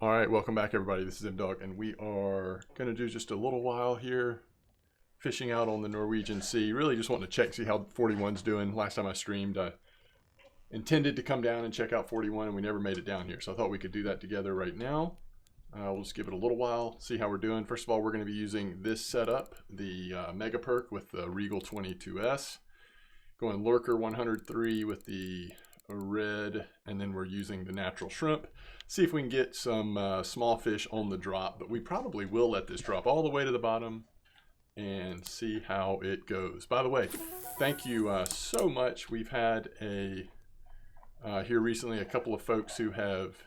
All right, welcome back everybody. This is M-Dog, and we are going to do just a little while here fishing out on the Norwegian Sea. Really just wanting to check, see how 41's doing. Last time I streamed, I intended to come down and check out 41, and we never made it down here. So I thought we could do that together right now. We'll just give it a little while, see how we're doing. First of all, we're going to be using this setup, the Mega Perk with the Regal 22S. Going Lurker 103 with the red, and then we're using the natural shrimp. See if we can get some small fish on the drop, but we probably will let this drop all the way to the bottom and see how it goes. By the way, thank you so much. We've had here recently a couple of folks who have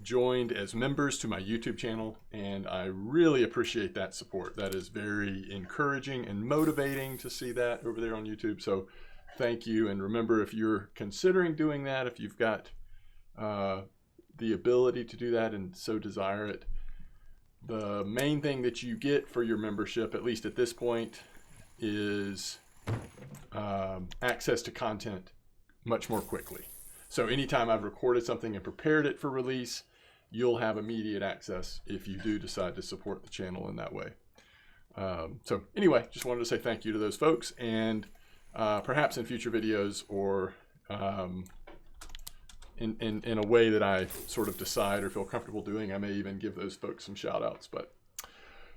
joined as members to my YouTube channel, and I really appreciate that support. That is very encouraging and motivating to see that over there on YouTube. So thank you, and remember, if you're considering doing that, if you've got the ability to do that and so desire it, the main thing that you get for your membership, at least at this point, is access to content much more quickly. So anytime I've recorded something and prepared it for release, you'll have immediate access if you do decide to support the channel in that way. So anyway, just wanted to say thank you to those folks, and perhaps in future videos, or in a way that I sort of decide or feel comfortable doing, I may even give those folks some shout outs. But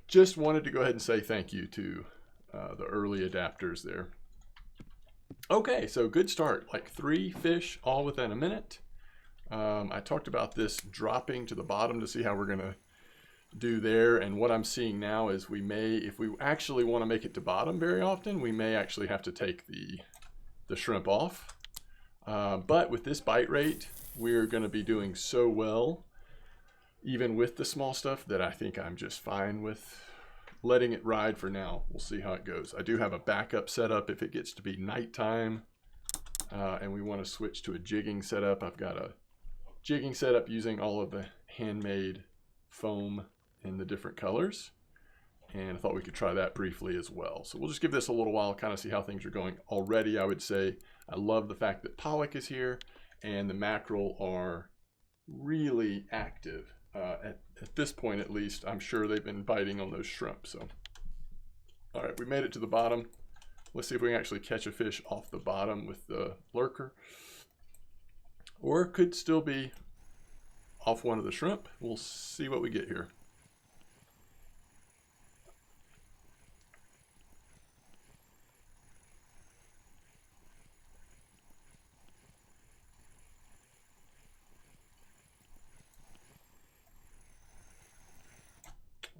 just wanted to go ahead and say thank you to the early adapters there. Okay, so good start, like 3 fish all within a minute. I talked about this dropping to the bottom to see how we're gonna do there, and what I'm seeing now is we may, if we actually want to make it to bottom very often, we may actually have to take the shrimp off. But with this bite rate, we're going to be doing so well, even with the small stuff, that I think I'm just fine with letting it ride for now. We'll see how it goes. I do have a backup setup if it gets to be nighttime and we want to switch to a jigging setup. I've got a jigging setup using all of the handmade foam in the different colors, and I thought we could try that briefly as well. So we'll just give this a little while, kind of see how things are going. Already, I would say I love the fact that pollock is here and the mackerel are really active. At this point, at least, I'm sure they've been biting on those shrimp. So, all right, we made it to the bottom. Let's see if we can actually catch a fish off the bottom with the lurker, or it could still be off one of the shrimp. We'll see what we get here.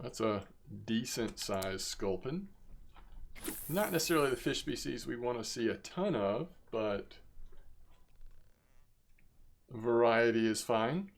That's a decent sized sculpin. Not necessarily the fish species we want to see a ton of, but variety is fine.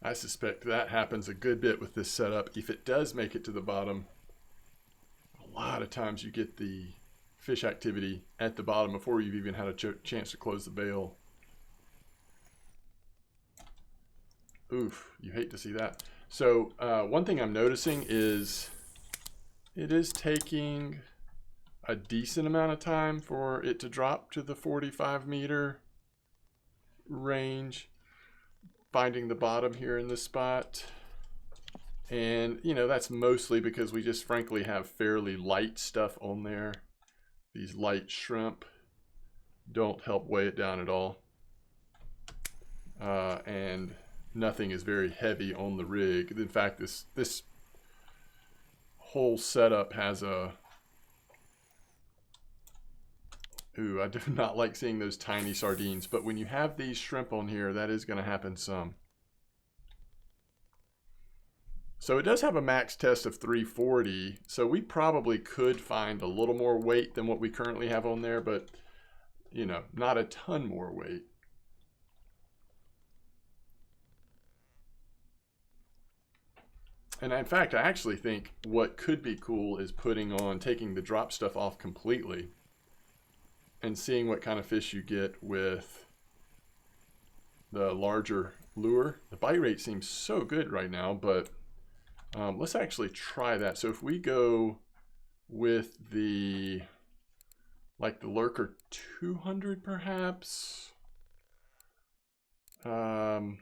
I suspect that happens a good bit with this setup. If it does make it to the bottom, a lot of times you get the fish activity at the bottom before you've even had a chance to close the bail. Oof, you hate to see that. So one thing I'm noticing is it is taking a decent amount of time for it to drop to the 45 meter range, finding the bottom here in this spot. And you know, that's mostly because we just frankly have fairly light stuff on there. These light shrimp don't help weigh it down at all, and nothing is very heavy on the rig. In fact, this whole setup has a, ooh, I do not like seeing those tiny sardines, but when you have these shrimp on here, that is going to happen some. So it does have a max test of 340, so we probably could find a little more weight than what we currently have on there, but you know, not a ton more weight. And in fact, I actually think what could be cool is taking the drop stuff off completely and seeing what kind of fish you get with the larger lure. The bite rate seems so good right now, but let's actually try that. So if we go with the Lurker 200 perhaps, also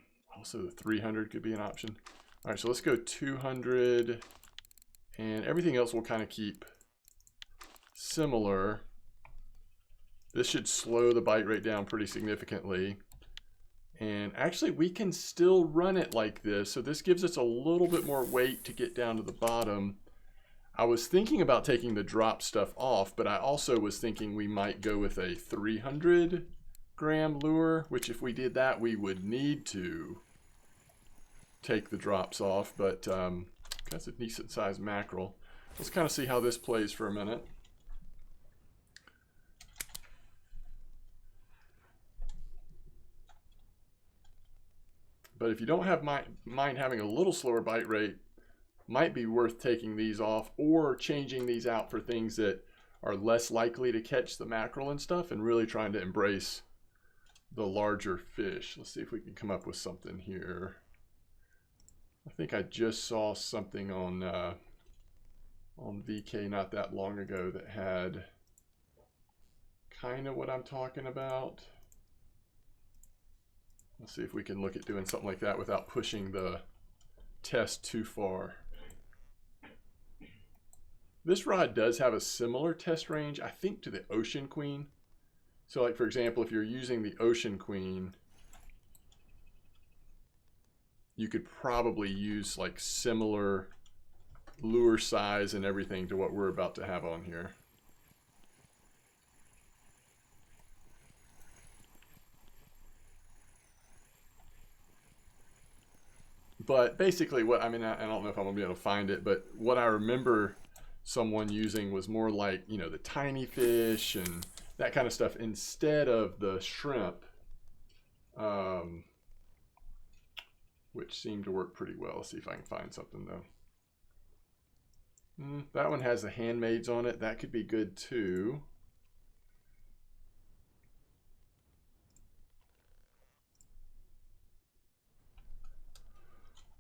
the 300 could be an option. All right, so let's go 200, and everything else will kind of keep similar. This should slow the bite rate down pretty significantly. And actually we can still run it like this. So this gives us a little bit more weight to get down to the bottom. I was thinking about taking the drop stuff off, but I also was thinking we might go with a 300 gram lure, which if we did that, we would need to take the drops off, but that's a decent sized mackerel. Let's kind of see how this plays for a minute. But if you don't have mind having a little slower bite rate, might be worth taking these off or changing these out for things that are less likely to catch the mackerel and stuff, and really trying to embrace the larger fish. Let's see if we can come up with something here. I think I just saw something on VK not that long ago that had kind of what I'm talking about. Let's see if we can look at doing something like that without pushing the test too far. This rod does have a similar test range, I think, to the Ocean Queen. So like, for example, if you're using the Ocean Queen, you could probably use like similar lure size and everything to what we're about to have on here. But basically what, I mean, I don't know if I'm gonna be able to find it, but what I remember someone using was more like, you know, the tiny fish and that kind of stuff instead of the shrimp, which seemed to work pretty well. Let's see if I can find something though. That one has the Handmaids on it. That could be good too.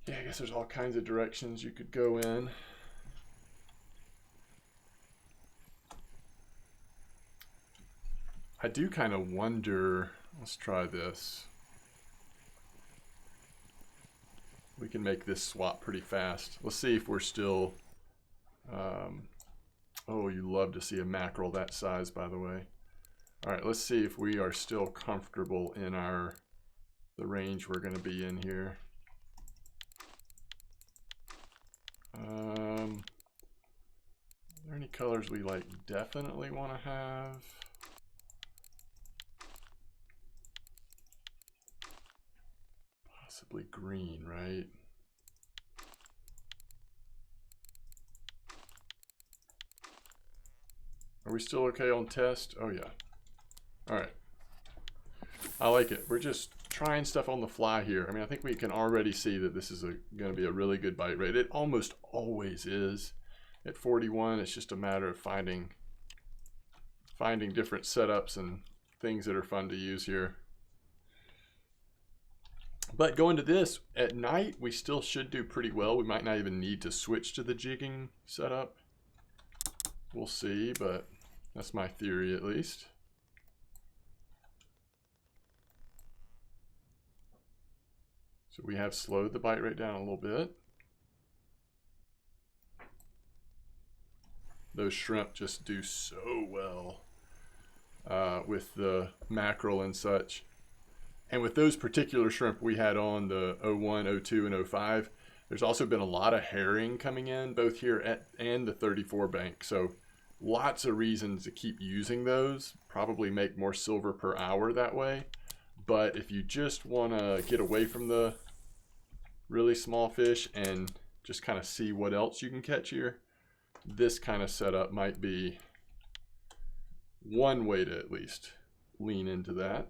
Yeah, I guess there's all kinds of directions you could go in. I do kind of wonder, let's try this. We can make this swap pretty fast. Let's see if we're still, oh, you love to see a mackerel that size, by the way. All right, let's see if we are still comfortable in the range we're gonna be in here. Are there any colors we like definitely want to have? Possibly green, right? Are we still okay on test? Oh yeah. All right. I like it. We're just trying stuff on the fly here. I mean, I think we can already see that this is going to be a really good bite rate. It almost always is. At 41, it's just a matter of finding different setups and things that are fun to use here. But going to this, at night, we still should do pretty well. We might not even need to switch to the jigging setup. We'll see, but that's my theory at least. So we have slowed the bite rate down a little bit. Those shrimp just do so well with the mackerel and such. And with those particular shrimp we had on the 01, 02, and 05, there's also been a lot of herring coming in, both here and the 34 bank. So lots of reasons to keep using those. Probably make more silver per hour that way. But if you just want to get away from the really small fish and just kind of see what else you can catch here, this kind of setup might be one way to at least lean into that.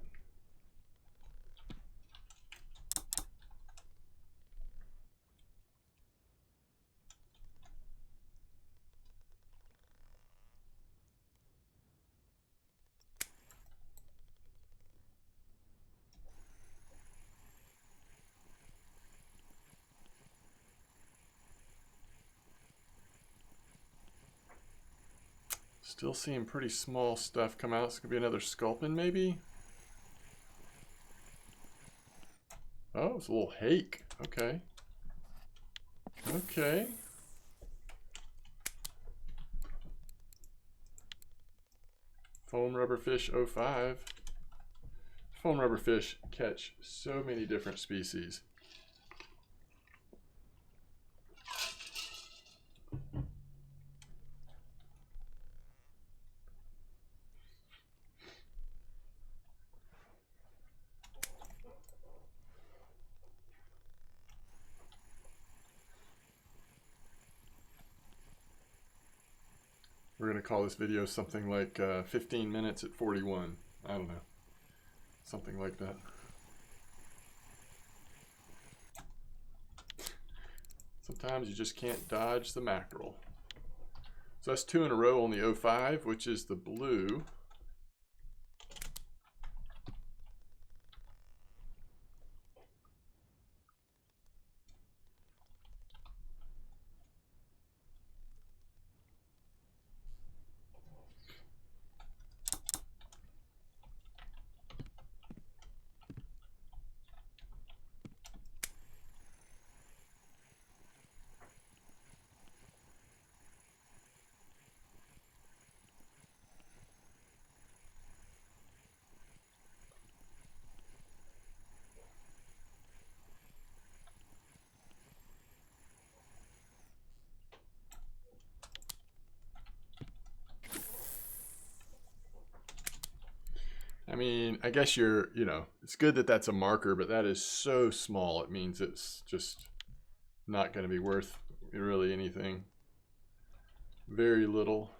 Still seeing pretty small stuff come out. It's gonna be another sculpin maybe. Oh, it's a little hake. Okay. Okay. Foam rubber fish 05. Foam rubber fish catch so many different species. We're going to call this video something like 15 minutes at 41. I don't know. Something like that. Sometimes you just can't dodge the mackerel. So that's 2 in a row on the 05, which is the blue. I mean, I guess it's good that that's a marker, but that is so small. It means it's just not going to be worth really anything. Very little.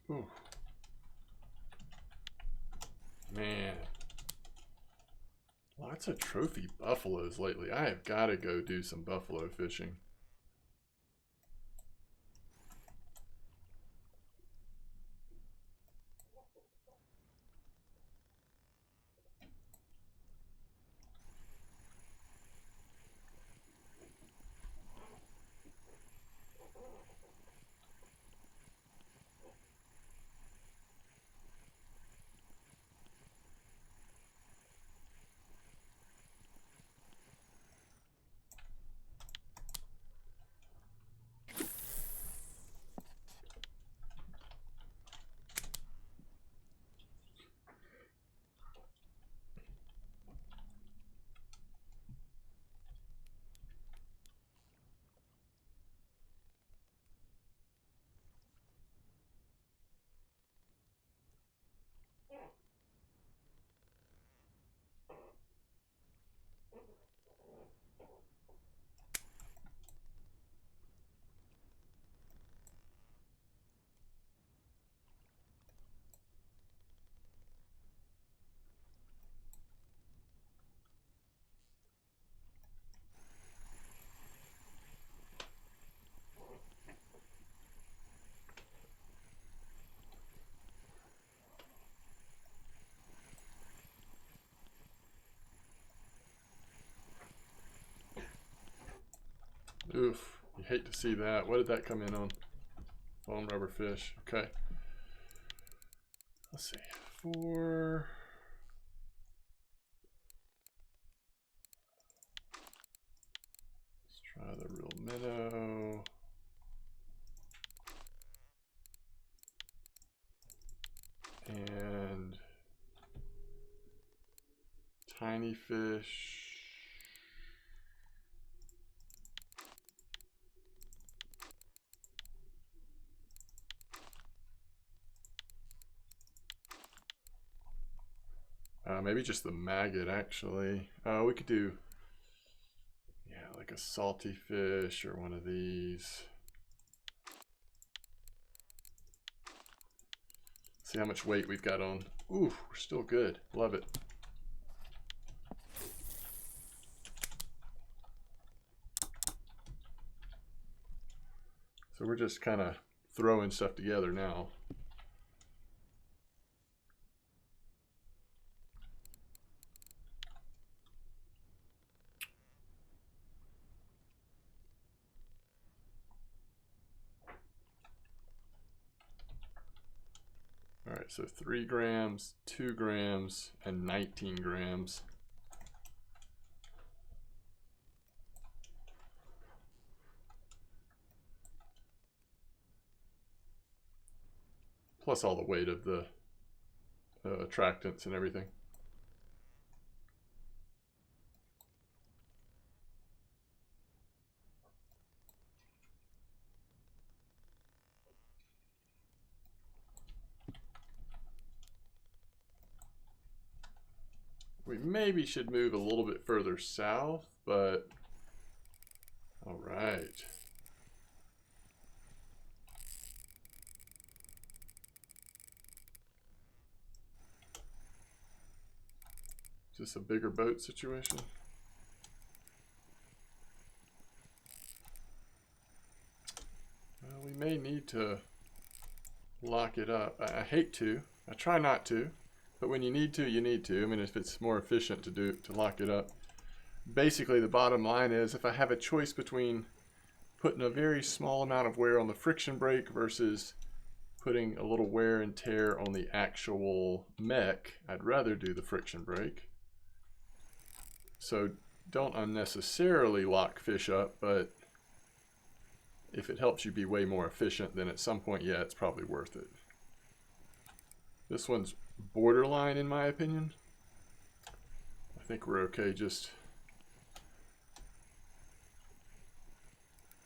Ooh. Man. Lots of trophy buffaloes lately. I have got to go do some buffalo fishing. Oof, you hate to see that. What did that come in on? Foam rubber fish. Okay. Let's see. 4. Let's try the real minnow. And tiny fish. Maybe just the maggot, actually. We could do, yeah, like like a salty fish or one of these. See how much weight we've got on. Ooh, we're still good. Love it. So we're just kind of throwing stuff together now. All right, so 3 grams, 2 grams, and 19 grams. Plus all the weight of the attractants and everything. We maybe should move a little bit further south, but all right. Is this a bigger boat situation? Well, we may need to lock it up. I hate to. I try not to. But when you need to, you need to. I mean, if it's more efficient to lock it up. Basically, the bottom line is if I have a choice between putting a very small amount of wear on the friction brake versus putting a little wear and tear on the actual mech, I'd rather do the friction brake. So don't unnecessarily lock fish up, but if it helps you be way more efficient, then at some point, yeah, it's probably worth it. This one's borderline in my opinion. I think we're okay just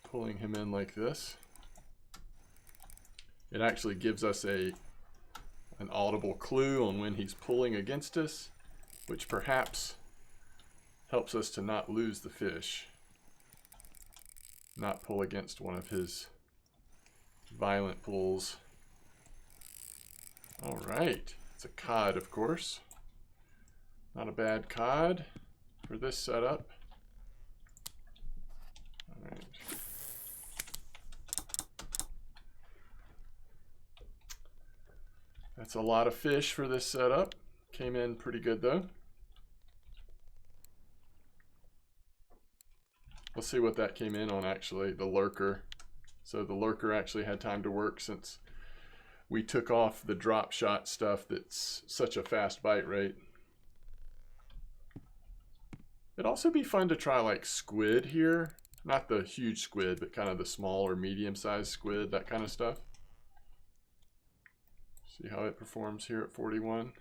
pulling him in like this. It actually gives us an audible clue on when he's pulling against us, which perhaps helps us to not lose the fish, not pull against one of his violent pulls. All right, it's a cod, of course. Not a bad cod for this setup. All right. That's a lot of fish for this setup. Came in pretty good though. Let's see what that came in on actually, the lurker. So the lurker actually had time to work since we took off the drop shot stuff that's such a fast bite rate. It'd also be fun to try like squid here. Not the huge squid, but kind of the small or medium-sized squid, that kind of stuff. See how it performs here at 41.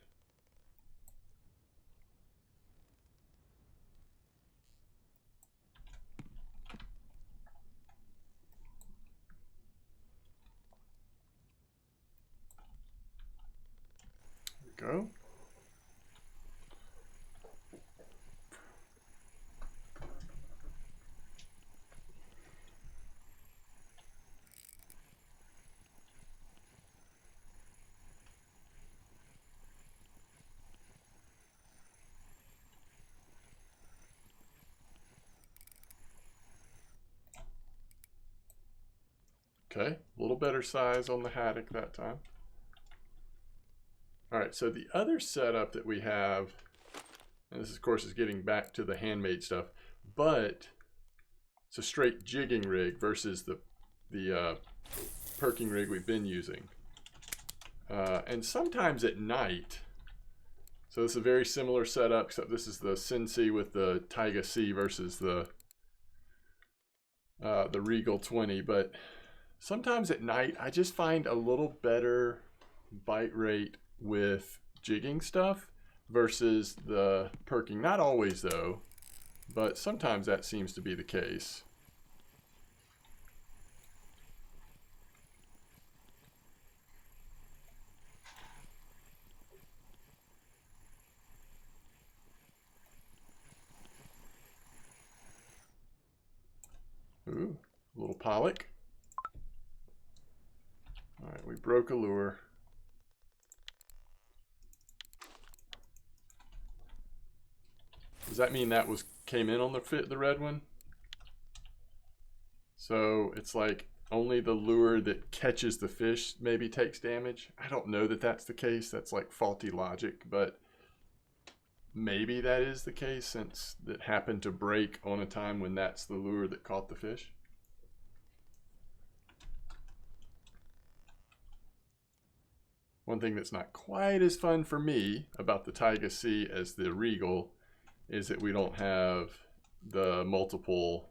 There we go. Okay, a little better size on the haddock that time. All right, so the other setup that we have, and this of course is getting back to the handmade stuff, but it's a straight jigging rig versus the perking rig we've been using. And sometimes at night, so this is a very similar setup, except this is the Sensi with the Taiga C versus the Regal 20, but sometimes at night, I just find a little better bite rate with jigging stuff versus the perking. Not always though, but sometimes that seems to be the case. pollock. All right, we broke a lure. Does that mean that came in on the red one? So it's like only the lure that catches the fish maybe takes damage. I don't know that that's the case. That's like faulty logic, but maybe that is the case since it happened to break on a time when that's the lure that caught the fish. One thing that's not quite as fun for me about the Taiga C as the Regal is that we don't have the multiple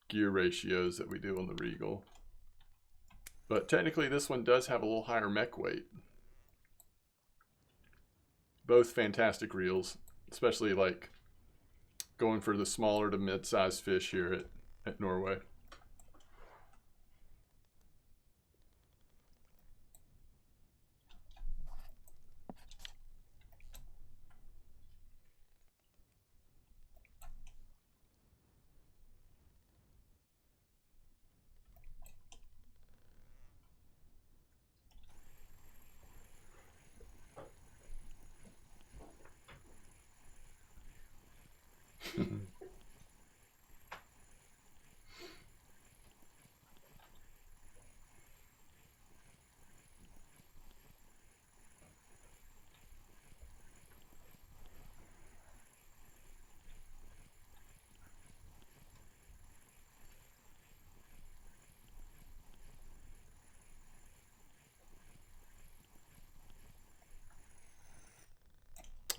gear ratios that we do on the Regal. But technically this one does have a little higher mech weight. Both fantastic reels, especially like going for the smaller to mid-sized fish here at Norway.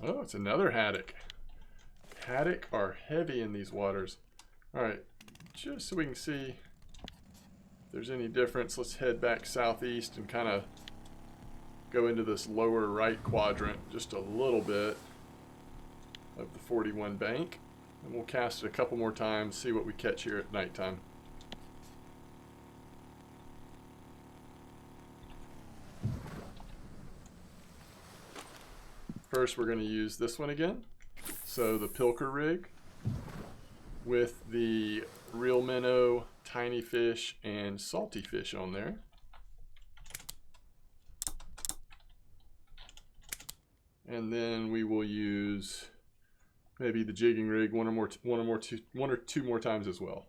Oh, it's another haddock. Haddock are heavy in these waters. All right, just so we can see if there's any difference, let's head back southeast and kind of go into this lower right quadrant just a little bit of the 41 bank. And we'll cast it a couple more times, see what we catch here at nighttime. First, we're going to use this one again. So the Pilker rig with the real minnow, tiny fish, and salty fish on there. And then we will use maybe the jigging rig one or two more times as well.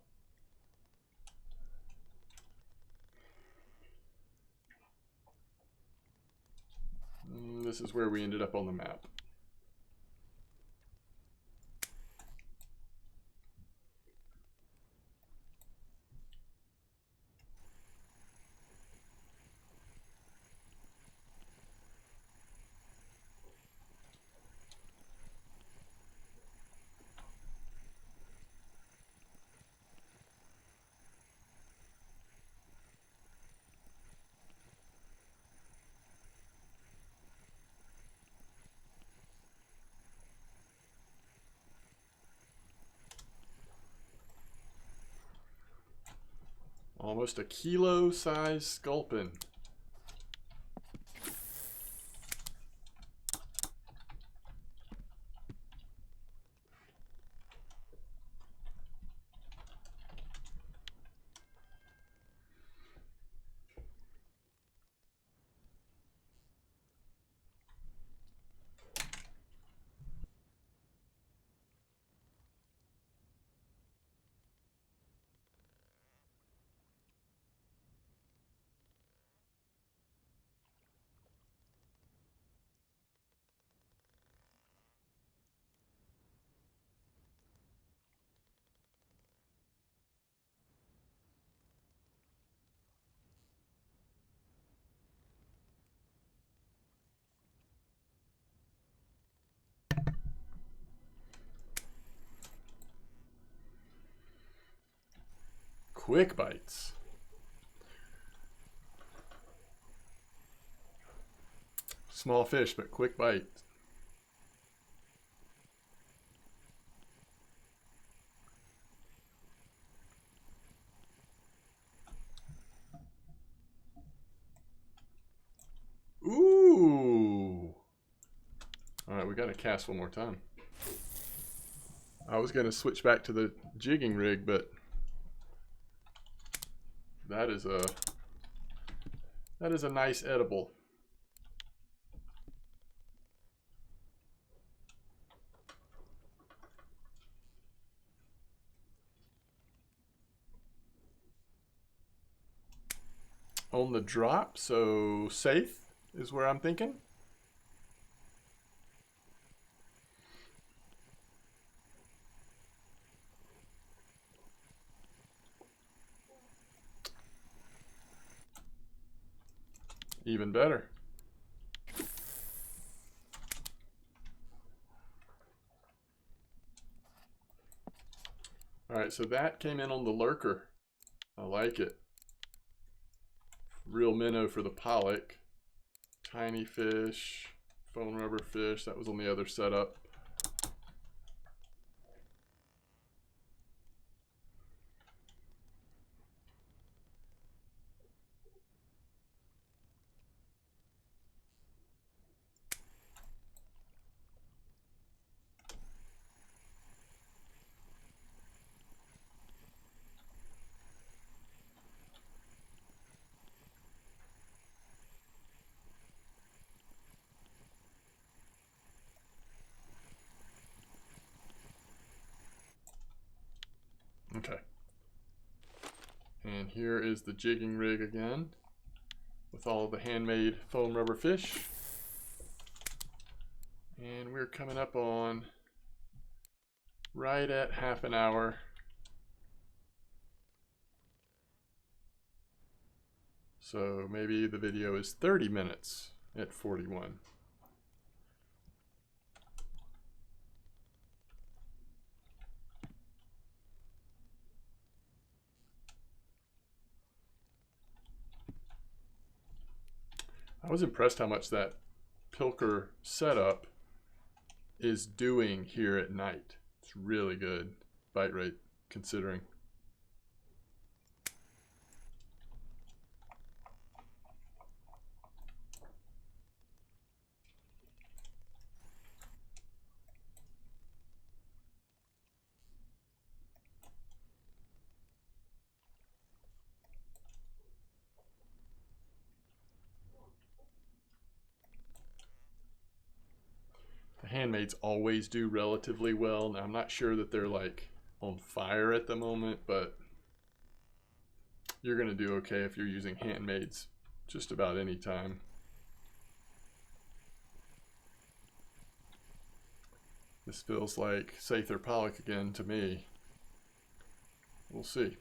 And this is where we ended up on the map. Almost a kilo size sculpin. Quick bites. Small fish, but quick bite. Ooh. All right, we got to cast one more time. I was going to switch back to the jigging rig, but that is a nice edible. On the drop, so safe is where I'm thinking. Even better. All right, so that came in on the lurker. I like it. Real minnow for the pollock. Tiny fish, foam rubber fish. That was on the other setup. Okay. And here is the jigging rig again with all of the handmade foam rubber fish. And we're coming up on right at half an hour. So maybe the video is 30 minutes at 41. I was impressed how much that Pilker setup is doing here at night. It's really good bite rate considering. The handmaids always do relatively well. Now I'm not sure that they're like on fire at the moment, but you're gonna do okay if you're using handmaids just about any time. This feels like Sather Pollock again to me. We'll see.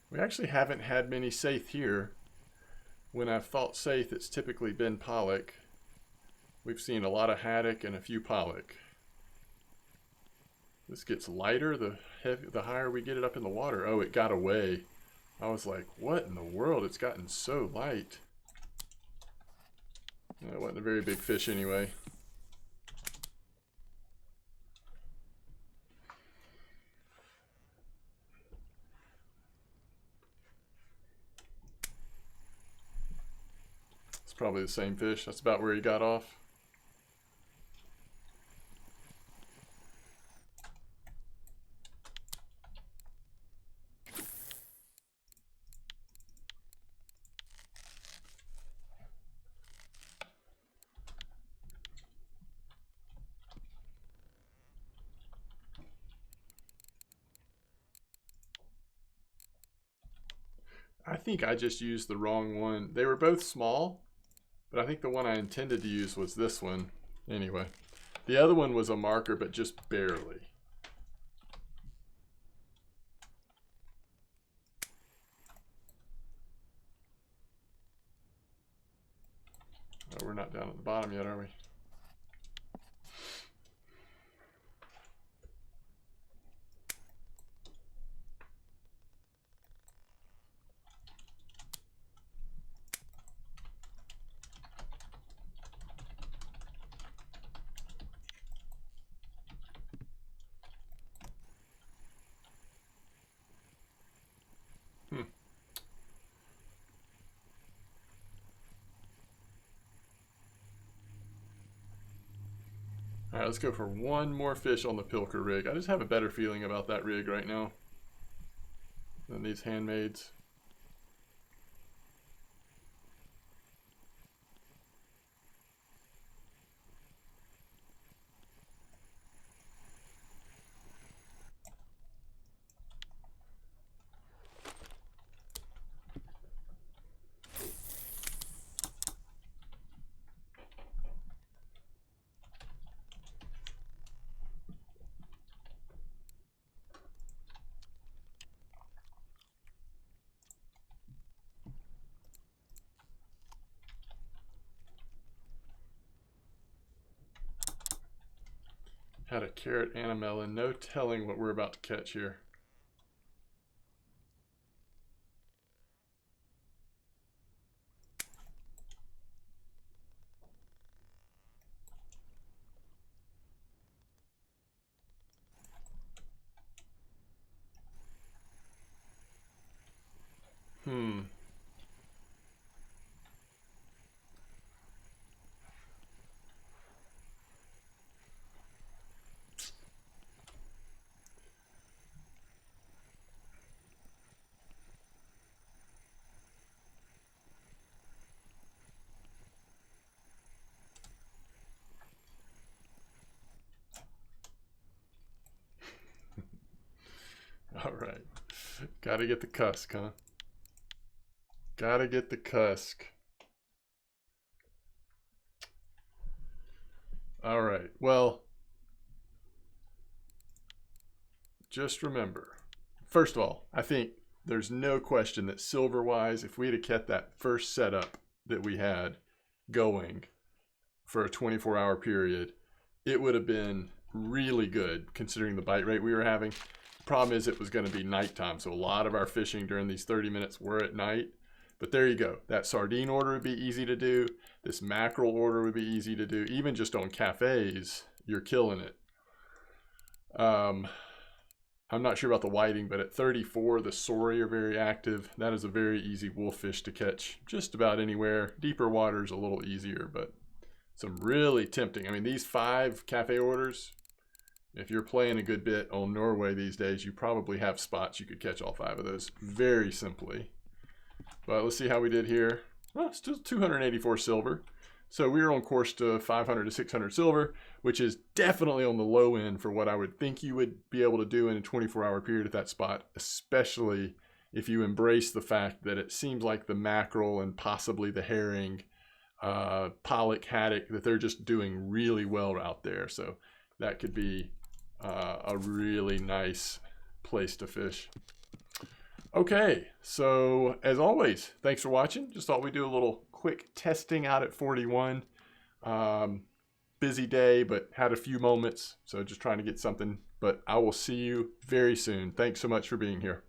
We actually haven't had many Saith here. When I've thought Saith, it's typically been Pollock. We've seen a lot of haddock and a few Pollock. This gets lighter the higher we get it up in the water. Oh, it got away. I was like, what in the world? It's gotten so light. That wasn't a very big fish anyway. It's probably the same fish. That's about where he got off. I think I just used the wrong one. They were both small, but I think the one I intended to use was this one. Anyway, the other one was a marker, but just barely. Oh, we're not down at the bottom yet, are we? All right, let's go for one more fish on the Pilker rig. I just have a better feeling about that rig right now. Then these handmaids. Had a carrot and a melon. No telling what we're about to catch here. All right. Gotta get the cusk, huh? Gotta get the cusk. All right. Well, just remember, first of all, I think there's no question that silver-wise, if we had kept that first setup that we had going for a 24-hour period, it would have been really good considering the bite rate we were having. Problem is it was going to be nighttime, so a lot of our fishing during these 30 minutes were at night. But there you go. That sardine order would be easy to do. This mackerel order would be easy to do. Even just on cafes, you're killing it. I'm not sure about the whiting, but at 34, the sori are very active. That is a very easy wolffish to catch just about anywhere. Deeper waters a little easier, but some really tempting. I mean, these 5 cafe orders, if you're playing a good bit on Norway these days, you probably have spots you could catch all 5 of those very simply. But let's see how we did here. Well, still 284 silver. So we were on course to 500 to 600 silver, which is definitely on the low end for what I would think you would be able to do in a 24-hour period at that spot, especially if you embrace the fact that it seems like the mackerel and possibly the herring, pollock, haddock, that they're just doing really well out there. So that could be a really nice place to fish. Okay, so as always, thanks for watching. Just thought we'd do a little quick testing out at 41. Busy day, but had a few moments, so just trying to get something. But I will see you very soon. Thanks so much for being here.